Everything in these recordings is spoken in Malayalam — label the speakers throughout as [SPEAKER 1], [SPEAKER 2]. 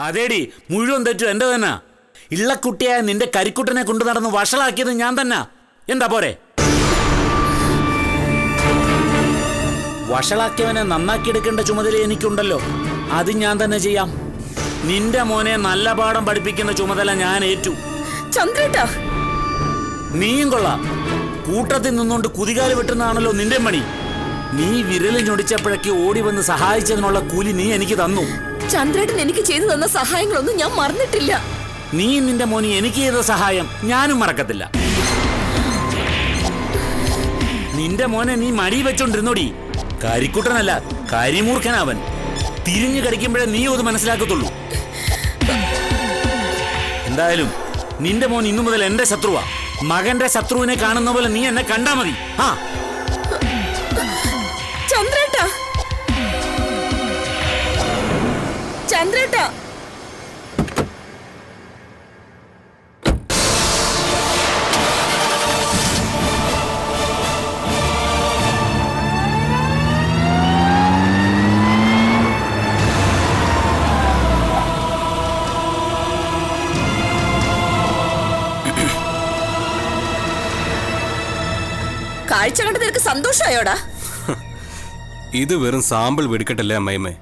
[SPEAKER 1] അതേടി, മുഴുവൻ തെറ്റും എൻ്റെ തന്നെ. ഇള്ളക്കുട്ടിയായ നിന്റെ കരിക്കുട്ടനെ കൊണ്ടു നടന്ന് വഷളാക്കിയത് ഞാൻ തന്നെ. എന്താ പോരെ? വഷളാക്കിയവനെ നന്നാക്കിയെടുക്കേണ്ട ചുമതല എനിക്കുണ്ടല്ലോ. അത് ഞാൻ തന്നെ ചെയ്യാം. നിന്റെ മോനെ നല്ല പാഠം പഠിപ്പിക്കുന്ന ചുമതല ഞാൻ ഏറ്റു.
[SPEAKER 2] ചന്ദ്രേട്ടാ,
[SPEAKER 1] നീയും കൊള്ളാം. കൂട്ടത്തിൽ നിന്നുകൊണ്ട് കുതികാല് വെട്ടുന്നതാണല്ലോ നിന്റെ മണി. നീ വിരല് ഞൊടിച്ചപ്പോഴേക്ക് ഓടി വന്ന് സഹായിച്ചതിനുള്ള കൂലി നീ എനിക്ക് തന്നു.
[SPEAKER 2] ചന്ദ്രേട്ടൻ എനിക്ക് ചെയ്തു തന്ന സഹായങ്ങളൊന്നും ഞാൻ മറന്നിട്ടില്ല.
[SPEAKER 1] നീ നിന്റെ മോനി എനിക്ക് ചെയ്ത സഹായം ഞാനും മറക്കത്തില്ല. നിന്റെ മോനെ നീ മടി വെച്ചോണ്ടിരുന്നോടി. കരിക്കുട്ടനല്ല, കരിമൂർഖനവൻ. തിരിഞ്ഞു കടിക്കുമ്പോഴേ നീ അത് മനസ്സിലാക്കത്തുള്ളൂ. എന്തായാലും നിന്റെ മോൻ ഇന്നു മുതൽ എന്റെ ശത്രുവാ. മകന്റെ ശത്രുവിനെ കാണുന്ന പോലെ നീ എന്നെ കണ്ടാ മതി. ആ
[SPEAKER 2] ചന്ദ്രേട്ടാ, ചന്ദ്രേട്ടാ, കാഴ്ച കണ്ട് നിനക്ക് സന്തോഷമായോടാ?
[SPEAKER 3] ഇത് വെറും സാമ്പിൾ വെടിക്കെട്ടല്ലേ അമ്മയമ്മേ.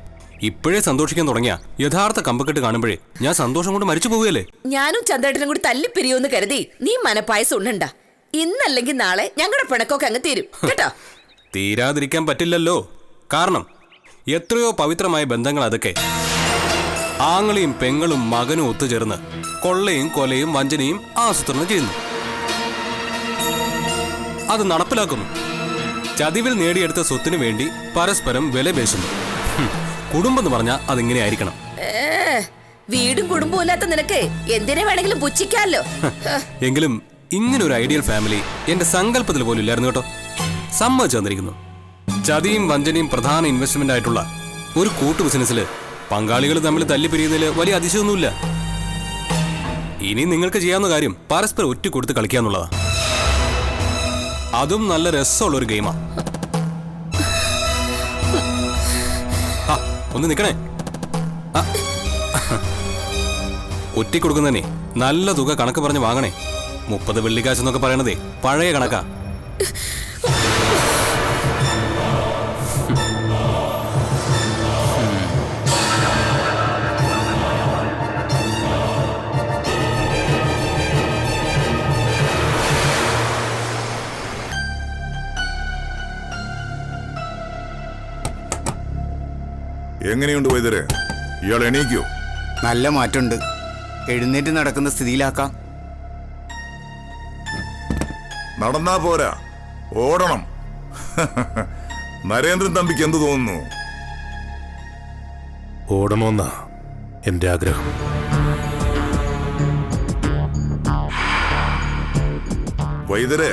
[SPEAKER 3] ഇപ്പോഴേ സന്തോഷിക്കാൻ തുടങ്ങിയ യഥാർത്ഥ കമ്പക്കെട്ട് കാണുമ്പോഴേ ഞാൻ സന്തോഷം കൊണ്ട് മരിച്ചു പോവുകയല്ലേ.
[SPEAKER 2] ഞാനും ചന്ദ്രേട്ടനും കൂടി തല്ലിപ്പിരിയോന്ന് കരുതി നീ മനപ്പായസം ഉണ്ണണ്ട. ഇന്നല്ലെങ്കിൽ നാളെ ഞങ്ങളുടെ പിണക്കൊക്കെ അങ്ങ് തീരും കേട്ടോ.
[SPEAKER 3] തീരാതിരിക്കാൻ പറ്റില്ലല്ലോ. കാരണം എത്രയോ പവിത്രമായ ബന്ധങ്ങൾ അതൊക്കെ. ആങ്ങളെയും പെങ്ങളും മകനും ഒത്തുചേർന്ന് കൊള്ളയും കൊലയും വഞ്ചനയും ആസൂത്രണം ചെയ്യുന്നു. അത് നടപ്പിലാക്കുന്നു. ചതിവിൽ നേടിയെടുത്ത സ്വത്തിനു വേണ്ടി പരസ്പരം വിലപേശുന്നു. കുടുംബം എന്ന് പറഞ്ഞാൽ അതിങ്ങനെ ആയിരിക്കണം.
[SPEAKER 2] വീടും കുടുംബവും ഇല്ലാത്ത നിനക്ക് എന്തിനെ വേണമെങ്കിലും പുച്ഛിക്കാമല്ലോ.
[SPEAKER 3] എങ്കിലും ഇങ്ങനൊരു ഐഡിയൽ ഫാമിലി എന്റെ സങ്കല്പത്തിൽ പോലും ഇല്ലായിരുന്നു കേട്ടോ. സമ്മതിച്ചു തന്നിരിക്കുന്നു. ചതിയും വഞ്ചനയും പ്രധാന ഇൻവെസ്റ്റ്മെന്റ് ആയിട്ടുള്ള ഒരു കൂട്ടു ബിസിനസ്സിൽ പങ്കാളികൾ തമ്മിൽ തല്ലിപ്പിരിയുന്നതിൽ വലിയ അതിശയമൊന്നുമില്ല. ഇനി നിങ്ങൾക്ക് ചെയ്യാവുന്ന കാര്യം പരസ്പരം ഒറ്റ കൊടുത്ത് കളിക്കാന്നുള്ളതാ. അതും നല്ല രസമുള്ളൊരു ഗെയിമാ. ഒന്ന് നിക്കണേ. ഒറ്റ കൊടുക്കുന്നതന്നെ നല്ല തുക കണക്ക് പറഞ്ഞ് വാങ്ങണേ. 30 വെള്ളിക്കാശ് എന്നൊക്കെ പറയണതേ പഴയ കണക്കാ.
[SPEAKER 4] എങ്ങനെയുണ്ട് വൈദ്യരെ? ഇയാൾ എണീക്കോ?
[SPEAKER 5] നല്ല മാറ്റമുണ്ട്. എഴുന്നേറ്റ് നടക്കുന്ന സ്ഥിതിയിലാക്കാം.
[SPEAKER 4] നടന്നാ പോരാ, ഓടണം. നരേന്ദ്രൻ തമ്പിക്ക് എന്ത് തോന്നുന്നു?
[SPEAKER 6] ഓടണമെന്നാ എന്റെ ആഗ്രഹം.
[SPEAKER 4] വൈദ്യരെ,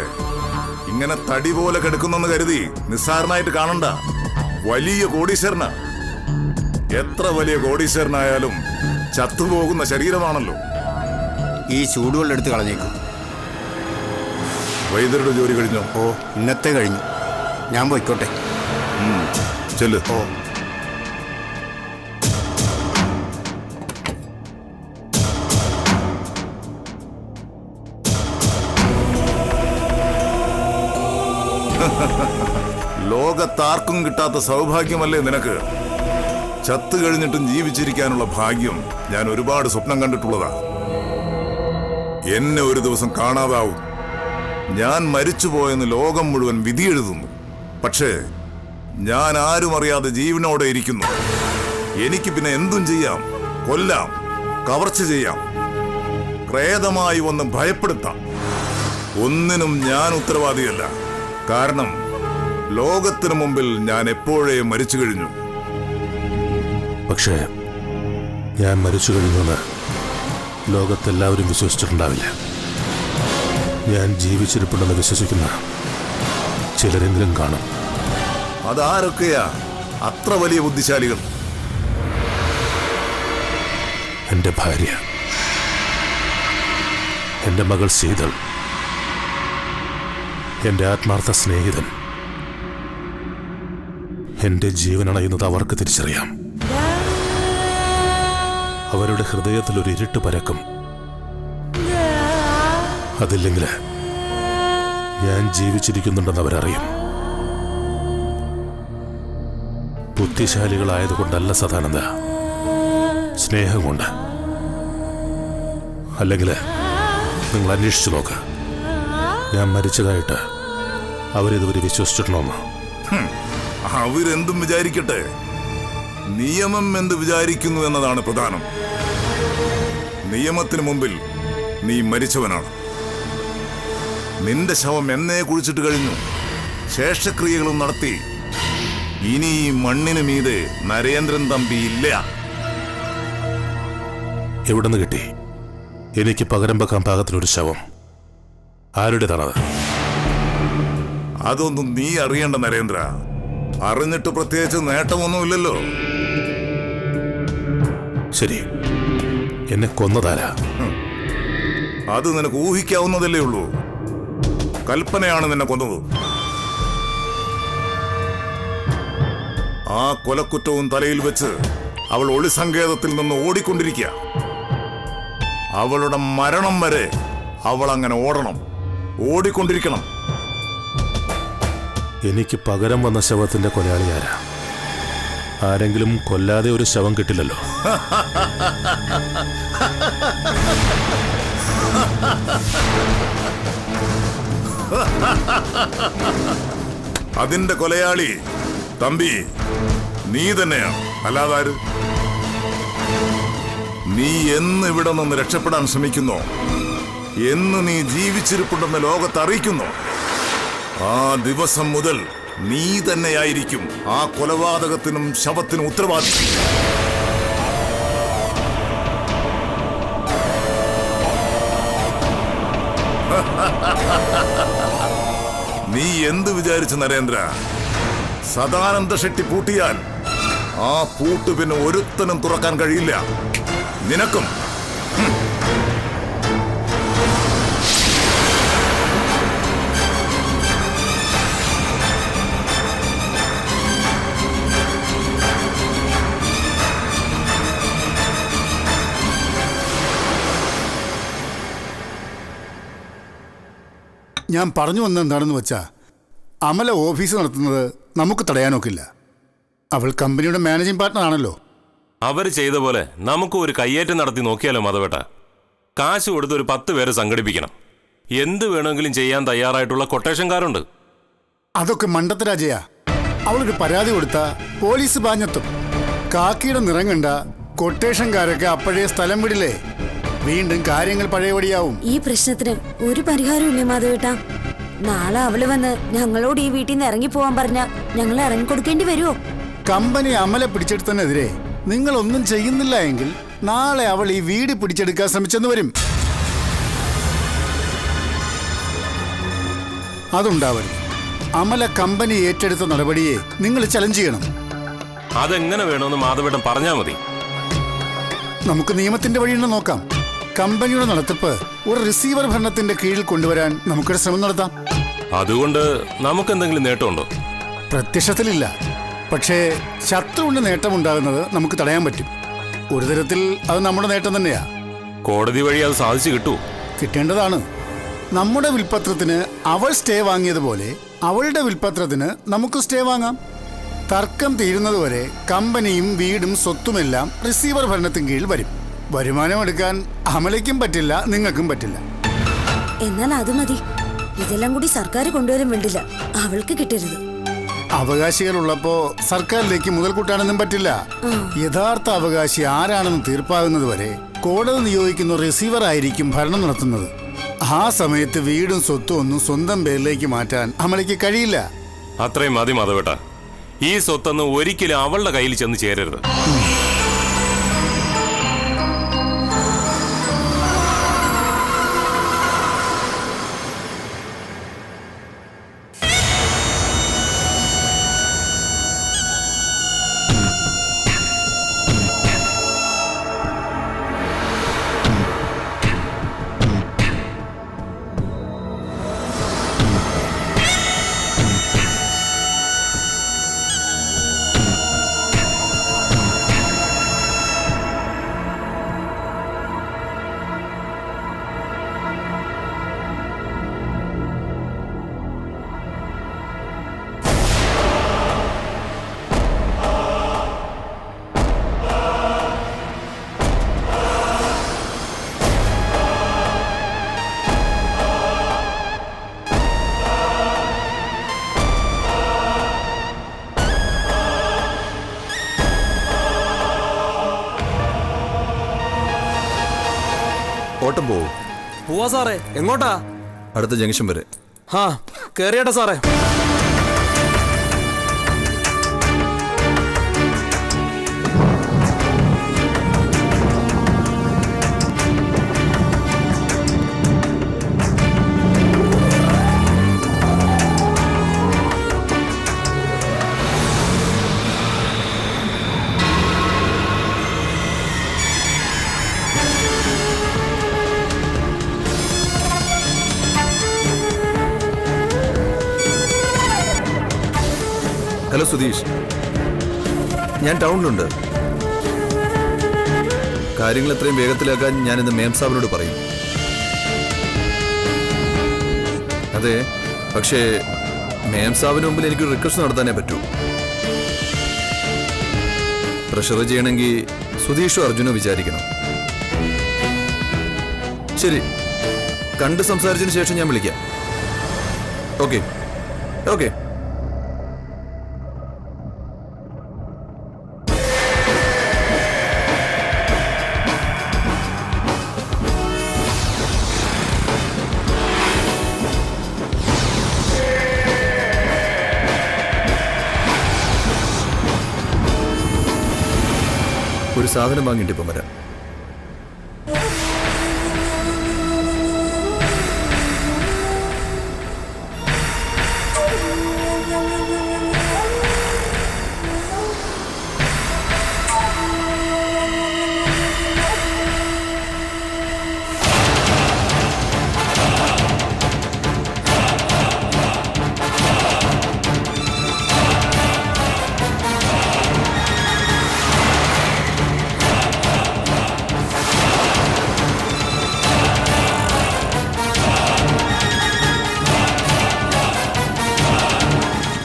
[SPEAKER 4] ഇങ്ങനെ തടി പോലെ കിടക്കുന്നെന്ന് കരുതി നിസ്സാരനായിട്ട് കാണണ്ട. വലിയ കോടീശ്വരനാ. എത്ര വലിയ കോടീശ്വരനായാലും ചത്തുപോകുന്ന ശരീരമാണല്ലോ.
[SPEAKER 5] ഈ ചൂടുവെള്ളം എടുത്ത് കളഞ്ഞേക്കും.
[SPEAKER 4] വൈദ്യരുടെ ജോലി കഴിഞ്ഞോ?
[SPEAKER 5] ഓ, ഇന്നത്തെ കഴിഞ്ഞു. ഞാൻ പോയിക്കോട്ടെ.
[SPEAKER 4] ചെല്ലു.
[SPEAKER 5] ഓ,
[SPEAKER 4] ലോകത്താർക്കും കിട്ടാത്ത സൗഭാഗ്യമല്ലേ നിനക്ക്? ചത്തു കഴിഞ്ഞിട്ടും ജീവിച്ചിരിക്കാനുള്ള ഭാഗ്യം ഞാൻ ഒരുപാട് സ്വപ്നം കണ്ടിട്ടുള്ളതാ. എന്നെ ഒരു ദിവസം കാണാതാവും. ഞാൻ മരിച്ചുപോയെന്ന് ലോകം മുഴുവൻ വിധിയെഴുതുന്നു. പക്ഷേ ഞാൻ ആരും അറിയാതെ ജീവനോടെ ഇരിക്കുന്നു. എനിക്ക് പിന്നെ എന്തും ചെയ്യാം. കൊല്ലാം, കവർച്ച ചെയ്യാം, പ്രേതമായി വന്ന് ഭയപ്പെടുത്താം. ഒന്നിനും ഞാൻ ഉത്തരവാദിയല്ല. കാരണം ലോകത്തിനു മുമ്പിൽ ഞാൻ എപ്പോഴേ മരിച്ചു കഴിഞ്ഞു.
[SPEAKER 6] പക്ഷേ ഞാൻ മരിച്ചു കഴിഞ്ഞെന്ന് ലോകത്തെല്ലാവരും വിശ്വസിച്ചിട്ടുണ്ടാവില്ല. ഞാൻ ജീവിച്ചിരിപ്പുണ്ടെന്ന് വിശ്വസിക്കുന്ന ചിലരെങ്കിലും കാണും.
[SPEAKER 4] അതാരൊക്കെയാ അത്ര വലിയ ബുദ്ധിശാലികൾ?
[SPEAKER 6] എൻ്റെ ഭാര്യ, എൻ്റെ മകൾ സീതൾ, എൻ്റെ ആത്മാർത്ഥ സ്നേഹിതൻ. എൻ്റെ ജീവനണയുന്നത് അവർക്ക് തിരിച്ചറിയാം. അവരുടെ ഹൃദയത്തിൽ ഒരു ഇരുട്ട് പരക്കും. അതില്ലെങ്കിൽ ഞാൻ ജീവിച്ചിരിക്കുന്നുണ്ടെന്ന് അവരറിയും. ബുദ്ധിശാലികളായതുകൊണ്ടല്ല സദാനന്ദ, സ്നേഹം കൊണ്ട്. അല്ലെങ്കിൽ നിങ്ങൾ അന്വേഷിച്ചു നോക്ക്, ഞാൻ മരിച്ചതായിട്ട് അവരിതുവരെ വിശ്വസിച്ചിട്ടുണ്ടോന്ന്.
[SPEAKER 4] അവരെന്തും വിചാരിക്കട്ടെ, നിയമം എന്ത് വിചാരിക്കുന്നു എന്നതാണ് പ്രധാനം. നിയമത്തിന് മുമ്പിൽ നീ മരിച്ചവനാണ്. നിന്റെ ശവം എന്നേ കുഴിച്ചിട്ട് കഴിഞ്ഞു, ശേഷക്രിയകളും നടത്തി. ഇനി ഈ മണ്ണിന് മീതെ നരേന്ദ്രൻ തമ്പി ഇല്ല.
[SPEAKER 6] എവിടുന്ന് കിട്ടി എനിക്ക് പകരം വെക്കാൻ പാകത്തിനൊരു ശവം? ആരുടേതാണത്?
[SPEAKER 4] അതൊന്നും നീ അറിയേണ്ട നരേന്ദ്ര. അറിഞ്ഞിട്ട് പ്രത്യേകിച്ച് നേട്ടമൊന്നുമില്ലല്ലോ.
[SPEAKER 6] ശരി, എന്നെ കൊന്നതാരാ?
[SPEAKER 4] അത് നിനക്ക് ഊഹിക്കാവുന്നതല്ലേ ഉള്ളൂ. കൽപ്പനയാണ് നിന്നെ കൊന്നത്. ആ കൊലക്കുറ്റവും തലയിൽ വെച്ച് അവൾ ഒളിസങ്കേതത്തിൽ നിന്ന് ഓടിക്കൊണ്ടിരിക്കുക. അവളുടെ മരണം വരെ അവൾ അങ്ങനെ ഓടണം, ഓടിക്കൊണ്ടിരിക്കണം.
[SPEAKER 6] എനിക്ക് പകരം വന്ന ശവത്തിന്റെ കൊലയാളി ആരാ? ആരെങ്കിലും കൊല്ലാതെ ഒരു ശവം കിട്ടില്ലല്ലോ.
[SPEAKER 4] അതിന്റെ കൊലയാളി തമ്പി നീ തന്നെയാണ്, അല്ലാതാര്? നീ എന്ന് ഇവിടെ നിന്ന് രക്ഷപ്പെടാൻ ശ്രമിക്കുന്നോ, എന്ന് നീ ജീവിച്ചിരിപ്പുണ്ടെന്ന് ലോകത്ത് അറിയിക്കുന്നോ, ആ ദിവസം മുതൽ നീ തന്നെയായിരിക്കും ആ കൊലപാതകത്തിനും ശവത്തിനും ഉത്തരവാദി. നീ എന്ത് വിചാരിച്ചു നരേന്ദ്ര? സദാനന്ദ ഷെട്ടി പൂട്ടിയാൽ ആ പൂട്ട് പിന്നെ ഒരുത്തനും തുറക്കാൻ കഴിയില്ല. നിനക്കും.
[SPEAKER 7] ഞാൻ പറഞ്ഞു വന്നത് എന്താണെന്ന് വെച്ചാ, അമല ഓഫീസ് നടത്തുന്നത് നമുക്ക് തടയാനൊക്കില്ല. അവൾ കമ്പനിയുടെ മാനേജിംഗ് പാർട്ണർ ആണല്ലോ.
[SPEAKER 8] അവർ ചെയ്ത പോലെ നമുക്ക് ഒരു കയ്യേറ്റം നടത്തി നോക്കിയാലോ മാധവേട്ട? കാശ് കൊടുത്ത് ഒരു 10 പേരെ സംഘടിപ്പിക്കണം. എന്ത് വേണമെങ്കിലും ചെയ്യാൻ തയ്യാറായിട്ടുള്ള കൊട്ടേഷൻകാരുണ്ട്.
[SPEAKER 7] അതൊക്കെ മണ്ടത്തരാജയാ. അവളൊരു പരാതി കൊടുത്ത പോലീസ് പാഞ്ഞെത്തും. കാക്കിയുടെ നിറം കണ്ട കൊട്ടേഷൻകാരൊക്കെ അപ്പോഴേ സ്ഥലം വിടില്ലേ. വീണ്ടും കാര്യങ്ങൾ പഴയപടിയാവും.
[SPEAKER 9] ഈ പ്രശ്നത്തിന് ഒരു പരിഹാരവും ഇല്ലേ മാധവേട്ട? നാളെ അവള് വന്ന് ഞങ്ങളോട് ഈ വീട്ടിൽ നിന്ന് ഇറങ്ങി പോവാൻ പറഞ്ഞ ഞങ്ങൾ ഇറങ്ങിക്കൊടുക്കേണ്ടി വരുമോ?
[SPEAKER 7] കമ്പനി അമല പിടിച്ചെടുത്തതിനെതിരെ നിങ്ങളൊന്നും ചെയ്യുന്നില്ല എങ്കിൽ നാളെ അവൾ ഈ വീട് പിടിച്ചെടുക്കാൻ ശ്രമിച്ചെന്ന് വരും. അതുണ്ടാവരുത്. അമല കമ്പനി ഏറ്റെടുത്ത നടപടിയെ നിങ്ങൾ ചലഞ്ച് ചെയ്യണം.
[SPEAKER 8] അതെങ്ങനെ വേണമെന്ന് മാധവേട്ടൻ പറഞ്ഞാൽ മതി.
[SPEAKER 7] നമുക്ക് നിയമത്തിന്റെ വഴിയുണ്ട് നോക്കാം. കമ്പനിയുടെ നടത്തിപ്പ് ഒരു റിസീവർ ഭരണത്തിന്റെ കീഴിൽ കൊണ്ടുവരാൻ നമുക്കൊരു ശ്രമം നടത്താം.
[SPEAKER 8] അതുകൊണ്ട് നമുക്കെന്തെങ്കിലും നേട്ടമുണ്ടോ?
[SPEAKER 7] പ്രത്യക്ഷത്തിലില്ല. പക്ഷേ ശത്രുവിന്റെ നേട്ടമുണ്ടാകുന്നത് നമുക്ക് തടയാൻ പറ്റും. ഒരു തരത്തിൽ അത് നമ്മുടെ നേട്ടം തന്നെയാ.
[SPEAKER 8] കോടതി വഴി അത് സാധിച്ചു കിട്ടുമോ?
[SPEAKER 7] കിട്ടേണ്ടതാണ്. നമ്മുടെ വിൽപത്രത്തിന് അവൾ സ്റ്റേ വാങ്ങിയതുപോലെ അവളുടെ വിൽപത്രത്തിന് നമുക്ക് സ്റ്റേ വാങ്ങാം. തർക്കം തീരുന്നതുവരെ കമ്പനിയും വീടും സ്വത്തുമെല്ലാം റിസീവർ ഭരണത്തിന് കീഴിൽ വരും. വരുമാനം എടുക്കാൻ അമലയ്ക്കും പറ്റില്ല, നിങ്ങൾക്കും പറ്റില്ല.
[SPEAKER 9] എന്നാൽ അത് മതി. ഇതെല്ലാം കൂടി സർക്കാർ കൊണ്ടുവരും വേണ്ടില്ല, അവൾക്ക് കിട്ടരുത്.
[SPEAKER 7] അവകാശികളുള്ളപ്പോ സർക്കാരിലേക്ക് മുതൽ കൂട്ടാനൊന്നും പറ്റില്ല. യഥാർത്ഥ അവകാശി ആരാണെന്ന് തീർപ്പാകുന്നത് വരെ കോടതി നിയോഗിക്കുന്ന റിസീവർ ആയിരിക്കും ഭരണം നടത്തുന്നത്. ആ സമയത്ത് വീടും സ്വത്തും ഒന്നും സ്വന്തം പേരിലേക്ക് മാറ്റാൻ അമലയ്ക്ക് കഴിയില്ല.
[SPEAKER 8] അത്രയും മതി മാധവേട്ട. ഈ സ്വത്തൊന്നും ഒരിക്കലും അവളുടെ കയ്യിൽ ചെന്ന് ചേരരുത്.
[SPEAKER 10] ഓട്ടം പോവും.
[SPEAKER 3] പോവാ സാറേ. എങ്ങോട്ടാ?
[SPEAKER 10] അടുത്ത ജംഗ്ഷൻ വരെ.
[SPEAKER 3] ഹാ, കേറിയാട്ടെ സാറേ.
[SPEAKER 10] ഹലോ സുധീഷ്, ഞാൻ ടൗണിലുണ്ട്. കാര്യങ്ങൾ എത്രയും വേഗത്തിലാക്കാൻ ഞാനിന്ന് മേം സാബിനോട് പറയും. അതെ, പക്ഷേ മേം സാബിന് മുമ്പിൽ എനിക്കൊരു റിക്വസ്റ്റ് നടത്താനേ പറ്റൂ. പ്രഷർ ചെയ്യണമെങ്കിൽ സുധീഷും അർജുനോ വിചാരിക്കണം. ശരി, കണ്ട് സംസാരിച്ചതിന് ശേഷം ഞാൻ വിളിക്കാം. Okay okay. ഒരു സാധനം വാങ്ങിയിട്ട് ഇപ്പം വരാം.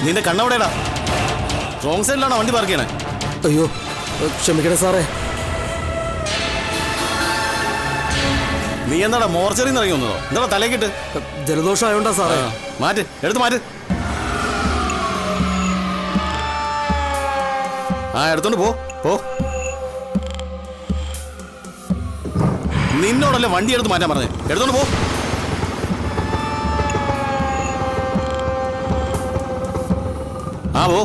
[SPEAKER 11] നിന്റെ കണ്ണവിടെടാ? റോങ് സൈഡിലാണോ വണ്ടി പാർക്ക് ചെയ്യണേ?
[SPEAKER 3] അയ്യോ, ക്ഷമിക്കണേ സാറേ.
[SPEAKER 11] നീ എന്താടാ മോർച്ചറിയിൽ നിന്ന് ഇറങ്ങി വന്നതോ? എന്താടാ തലേക്കിട്ട്?
[SPEAKER 3] ജലദോഷം ആയോണ്ടാ സാറേ.
[SPEAKER 11] മാറ്റ്, എടുത്ത് മാറ്റ്. ആ, എടുത്തോണ്ട് പോ. നിന്നോടല്ലേ വണ്ടി എടുത്ത് മാറ്റാൻ പറഞ്ഞേ? എടുത്തോണ്ട് പോ. ആ, പോ.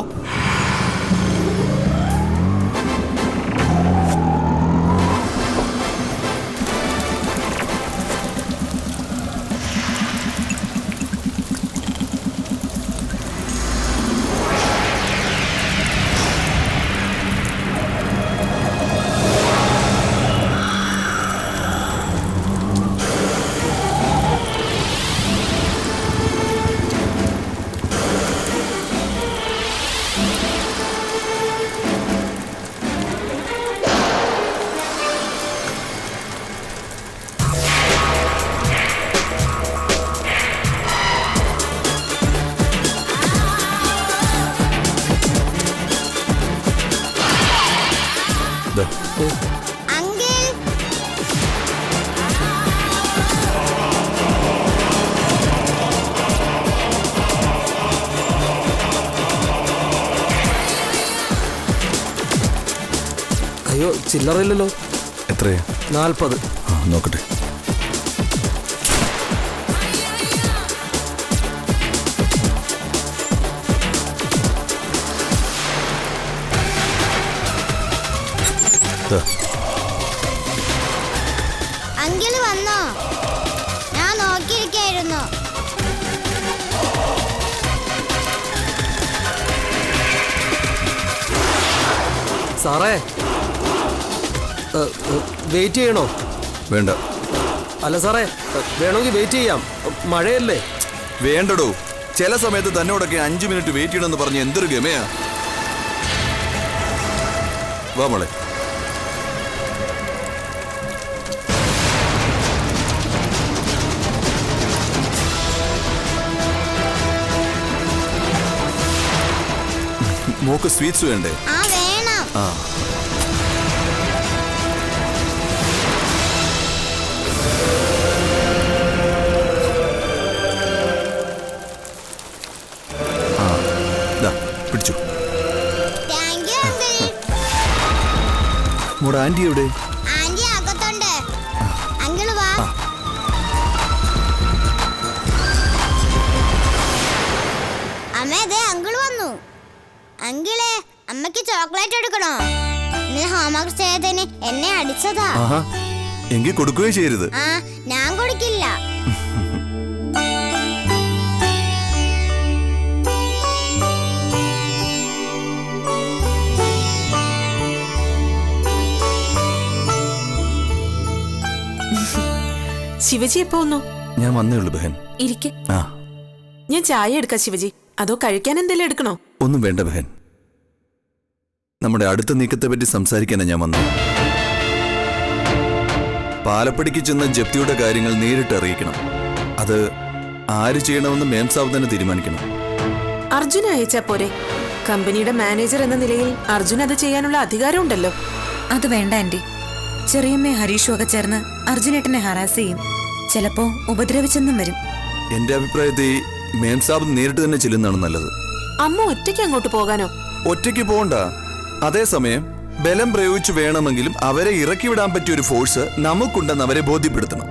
[SPEAKER 3] അയ്യോ, ചില്ലറയില്ലല്ലോ.
[SPEAKER 10] എത്രയാ?
[SPEAKER 3] 40.
[SPEAKER 10] നോക്കട്ടെ.
[SPEAKER 12] അങ്കിള് വന്നോ? ഞാൻ നോക്കിയിരിക്കായിരുന്നു.
[SPEAKER 3] സാറേ, വെയിറ്റ് ചെയ്യണോ?
[SPEAKER 10] വേണ്ട.
[SPEAKER 3] അല്ല സാറേ, വേണമെങ്കിൽ വെയിറ്റ് ചെയ്യാം. മഴയല്ലേ?
[SPEAKER 10] വേണ്ടടോ. ചില സമയത്ത് തന്നോടൊക്കെ 5 മിനിറ്റ് വെയിറ്റ് ചെയ്യണമെന്ന് പറഞ്ഞ് എന്തൊരു ഗമയാ. വാ മോളെ. മോക്ക് സ്വീറ്റ്സ് വേണ്ടേ?
[SPEAKER 12] ആ, വേണം.
[SPEAKER 10] ആ, പിടിച്ചു.
[SPEAKER 12] Thank you uncle.
[SPEAKER 10] മോടെ ആന്റി എവിടെ?
[SPEAKER 12] ആന്റി അകത്തുണ്ട്. അങ്കിള് വാ. അങ്കിളെ അമ്മയ്ക്ക് ചോക്ലേറ്റ് എടുക്കണോ? ഇന്നലെ ഹോംവർക്ക് ചെയ്തതിന് എന്നെ അടിച്ചതാ.
[SPEAKER 10] ആഹാ എങ്കിൽ കൊടുക്കുകയും ചെയ്യരുത്.
[SPEAKER 12] ആ ഞാൻ കൊടുക്കില്ല.
[SPEAKER 13] ശിവജി എപ്പോ വന്നു?
[SPEAKER 10] ഞാൻ വന്നേ ഉള്ളൂ ബഹൻ.
[SPEAKER 13] ഇരിക്കെ.
[SPEAKER 10] ആ
[SPEAKER 13] ഞാൻ ചായ എടുക്കാം ശിവജി, അതോ കഴിക്കാൻ എന്തെങ്കിലും എടുക്കണോ?
[SPEAKER 10] ഒന്നും വേണ്ട ബഹൻ. നമ്മുടെ അടുത്ത നീക്കത്തെ പറ്റി സംസാരിക്കാനാണ് ഞാൻ വന്നത്. പാലപ്പടിക്ക് ചെന്ന ജപ്തിയുടെ കാര്യങ്ങൾ നേരിട്ട് അറിയിക്കണം. അത് ആര് ചെയ്യണമെന്ന് മേം സാബ് തന്നെ തീരുമാനിക്കണം.
[SPEAKER 13] അർജുന അയച്ചാ പോരെ? കമ്പനിയുടെ മാനേജർ എന്ന നിലയിൽ അർജുൻ അത് ചെയ്യാനുള്ള അധികാരം ഉണ്ടല്ലോ.
[SPEAKER 9] അത് വേണ്ട ആന്റി. ചെറിയമ്മയും ഹരീഷും ഒക്കെ ചേർന്ന് അർജുനേട്ടനെ ഹറാസ് ചെയ്യും. ചിലപ്പോ ഉപദ്രവിച്ചെന്നും വരും.
[SPEAKER 10] എന്റെ അഭിപ്രായത്തിൽ മേം സാബ് നേരിട്ട് തന്നെ ചെല്ലുന്നതാണ് നല്ലത്.
[SPEAKER 13] അമ്മ ഒറ്റയ്ക്ക് അങ്ങോട്ട് പോകാനോ?
[SPEAKER 10] ഒറ്റയ്ക്ക് പോകണ്ട. അതേസമയം ബലം പ്രയോഗിച്ച് വേണമെങ്കിലും അവരെ ഇറക്കി വിടാൻ പറ്റിയ ഒരു ഫോഴ്സ് നമുക്കുണ്ടെന്ന് അവരെ ബോധ്യപ്പെടുത്തണം.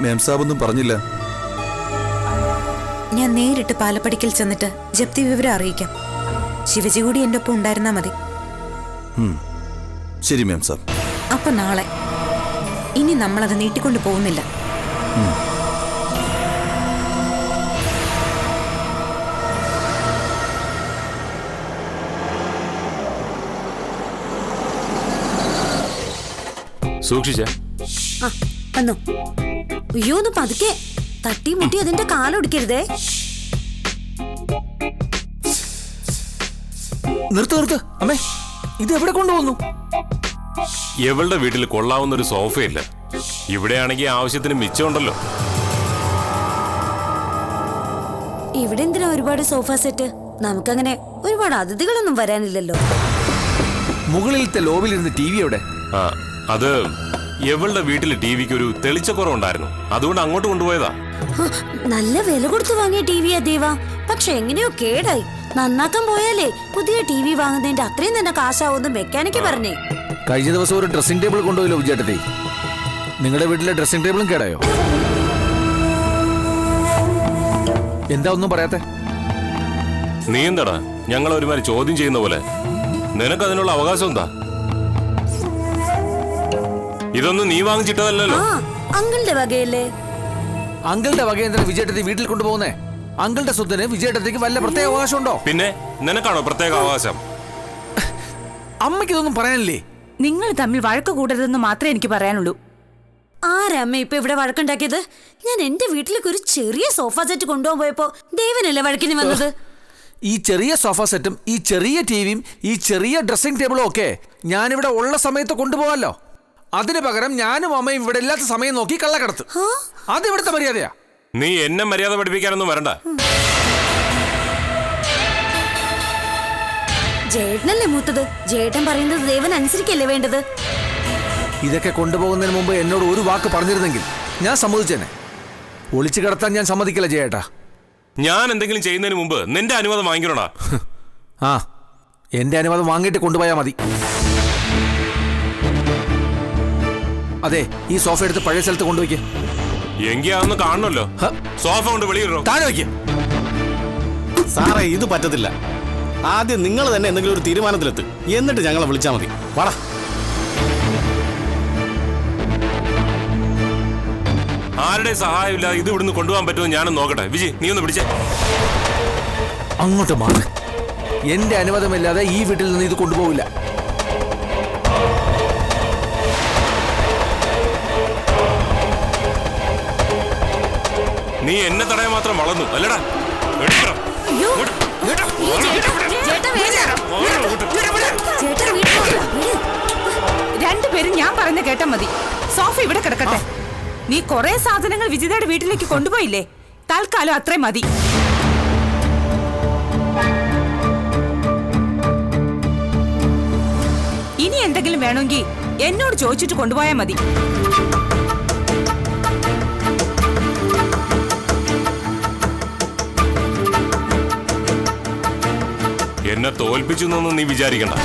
[SPEAKER 10] മേം സാബ് ഒന്നും പറഞ്ഞില്ല.
[SPEAKER 9] ഞാൻ നേരിട്ട് പാലപ്പടിക്കൽ ചെന്നിട്ട് ജപ്തി വിവരം അറിയിക്കാം. ശിവജി കൂടി എന്റെ ഒപ്പം ഉണ്ടായിരുന്നാ മതി.
[SPEAKER 10] ശരി മേം സാബ്.
[SPEAKER 9] അപ്പൊ നാളെ. ഇനി നമ്മളത് നീട്ടിക്കൊണ്ടു പോകുന്നില്ല.
[SPEAKER 8] സൂക്ഷിച്ചേ.
[SPEAKER 9] വന്നു. അയ്യോ ഒന്ന് പതുക്കെ. തട്ടി മുട്ടി അതിന്റെ കാലൊടിക്കരുതേ.
[SPEAKER 11] നിർത്ത് അമ്മേ, ഇത് എവിടെ കൊണ്ടുപോകുന്നു?
[SPEAKER 8] എവളുടെ വീട്ടിൽ കൊള്ളാവുന്ന ഒരു സോഫയില്ല. ഇവിടെയാണെങ്കിൽ ആവശ്യത്തിന് മിച്ചമുണ്ടല്ലോ.
[SPEAKER 9] ഇവിടെ എന്തിനാ ഒരുപാട് സോഫ സെറ്റ്? നമുക്കങ്ങനെ ഒരുപാട് അതിഥികളൊന്നും വരാനില്ലല്ലോ.
[SPEAKER 11] മുകളിലത്തെ ലോബിലിരുന്ന് ടി വി എവിടെ?
[SPEAKER 8] ആ അത് എവളുടെ വീട്ടിൽ ടി വിക്ക് ഒരു തെളിച്ചക്കുറവുണ്ടായിരുന്നു, അതുകൊണ്ട് അങ്ങോട്ട് കൊണ്ടുപോയതാ.
[SPEAKER 9] നല്ല വില കൊടുത്ത് വാങ്ങിയ ടി വിയാ ദേവാ. പക്ഷെ എങ്ങനെയോ കേടായി. നന്നാക്കാൻ പോയാലേ പുതിയ ടി വി വാങ്ങുന്നതിന്റെ അത്രയും തന്നെ കാശാവുമെന്ന് മെക്കാനിക്ക് പറഞ്ഞേ.
[SPEAKER 11] കഴിഞ്ഞ ദിവസം ഒരു ഡ്രസ്സിംഗ് ടേബിൾ കൊണ്ടുപോയല്ലോ വിജയേട്ടത്തി. നിങ്ങളുടെ വീട്ടിലെ ഡ്രസ്സിംഗ് ടേബിളും കേടായോ? എന്താ ഒന്നും പറയാത്തെ?
[SPEAKER 8] നീ എന്താടാ ഞങ്ങൾ ഒരുമാതിരി ചോദ്യം ചെയ്യുന്ന പോലെ? നിനക്കതിനുള്ള അവകാശം എന്താ? ഇതൊന്നും നീ വാങ്ങിച്ചിട്ടതല്ലോ.
[SPEAKER 9] അങ്കിളുടെ വകയല്ലേ?
[SPEAKER 11] അങ്കിളുടെ വകയെന്തിനാ വിജയേട്ടത്തി വീട്ടിൽ കൊണ്ടുപോകുന്നേ? അങ്കിളുടെ സ്വത്തിന് വിജയേട്ടത്തിക്ക് വല്ല പ്രത്യേക അവകാശം ഉണ്ടോ?
[SPEAKER 8] പിന്നെ നിനക്കാണോ പ്രത്യേക അവകാശം?
[SPEAKER 11] അമ്മയ്ക്ക് ഇതൊന്നും പറയാനില്ലേ?
[SPEAKER 13] നിങ്ങൾ തമ്മിൽ വഴക്ക് കൂടരുതെന്ന് മാത്രമേ എനിക്ക് പറയാനുള്ളൂ.
[SPEAKER 9] ആരമ്മ ഇപ്പൊ ഇവിടെ വഴക്കുണ്ടാക്കിയത്? ഞാൻ എന്റെ വീട്ടിലേക്ക് ഒരു ചെറിയ സോഫ സെറ്റ് കൊണ്ടുപോകാൻ പോയപ്പോ ദേവനല്ലേ വഴക്കിന് വന്നത്?
[SPEAKER 11] ഈ ചെറിയ സോഫ സെറ്റും ഈ ചെറിയ ടിവിയും ഈ ചെറിയ ഡ്രസ്സിംഗ് ടേബിളും ഒക്കെ ഞാനിവിടെ ഉള്ള സമയത്ത് കൊണ്ടുപോകാമല്ലോ. അതിന് പകരം ഞാനും അമ്മയും ഇവിടെ ഇല്ലാത്ത സമയം നോക്കി കള്ളക്കടത്ത്. അത് ഇവിടുത്തെ മര്യാദയാ.
[SPEAKER 8] നീ എന്നെ മര്യാദ പഠിപ്പിക്കാനൊന്നും വരണ്ട.
[SPEAKER 9] ജേട്ടനല്ലേ മൂത്തത്? ജേട്ടൻ പറയുന്നത് ദേവൻ അനുസരിക്കല്ലേ വേണ്ടത്?
[SPEAKER 11] ഇതൊക്കെ കൊണ്ടുപോകുന്നതിന് മുമ്പ് എന്നോട് ഒരു വാക്ക് പറഞ്ഞിരുന്നെങ്കിൽ ഞാൻ സമ്മതിച്ചേനെ. ഒളിച്ചു കിടത്താൻ ഞാൻ സമ്മതിക്കില്ല ജയേട്ടാ.
[SPEAKER 8] ഞാൻ എന്തെങ്കിലും ചെയ്യുന്നതിന് മുമ്പ് നിന്റെ അനുവാദം വാങ്ങിക്കണോടാ.
[SPEAKER 11] ആ എന്റെ അനുവാദം വാങ്ങിയിട്ട് കൊണ്ടുപോയാൽ മതി. അതെ, ഈ സോഫ എടുത്ത് പഴയ സ്ഥലത്ത് കൊണ്ടുവയ്ക്ക്.
[SPEAKER 8] എങ്കിൽ അതൊന്ന് കാണണമല്ലോ. സോഫ കൊണ്ട് വെളിയിടോ.
[SPEAKER 11] താഴെ വയ്ക്ക്.
[SPEAKER 14] സാറേ ഇത് പറ്റത്തില്ല. ആദ്യം നിങ്ങൾ തന്നെ എന്തെങ്കിലും ഒരു തീരുമാനത്തിലെത്ത്, എന്നിട്ട് ഞങ്ങളെ വിളിച്ചാൽ മതി. വാടാ.
[SPEAKER 8] ആരുടെ സഹായമില്ല ഇത് ഇവിടുന്ന് കൊണ്ടുപോകാൻ പറ്റുമോ ഞാനൊന്ന് നോക്കട്ടെ. വിജയ് നീ ഒന്ന് പിടിച്ചേ.
[SPEAKER 11] അങ്ങോട്ട് മാറി. എന്റെ അനുവാദമില്ലാതെ ഈ വീട്ടിൽ നിന്ന് ഇത് കൊണ്ടുപോകില്ല.
[SPEAKER 8] നീ എന്നെ തടയാൻ മാത്രം വളർന്നു അല്ലടാ.
[SPEAKER 13] രണ്ടുപേരും ഞാൻ പറയുന്ന കേട്ടാ മതി. സോഫ ഇവിടെ കിടക്കട്ടെ. നീ കുറെ സാധനങ്ങൾ വിജിതയുടെ വീട്ടിലേക്ക് കൊണ്ടുപോയില്ലേ? തൽക്കാലം അത്രയും മതി. ഇനി എന്തെങ്കിലും വേണമെങ്കിൽ എന്നോട് ചോദിച്ചിട്ട് കൊണ്ടുപോയാൽ മതി.
[SPEAKER 8] നിന്നെ തോൽപ്പിച്ചു എന്നൊന്നും നീ വിചാരിക്കണ്ട.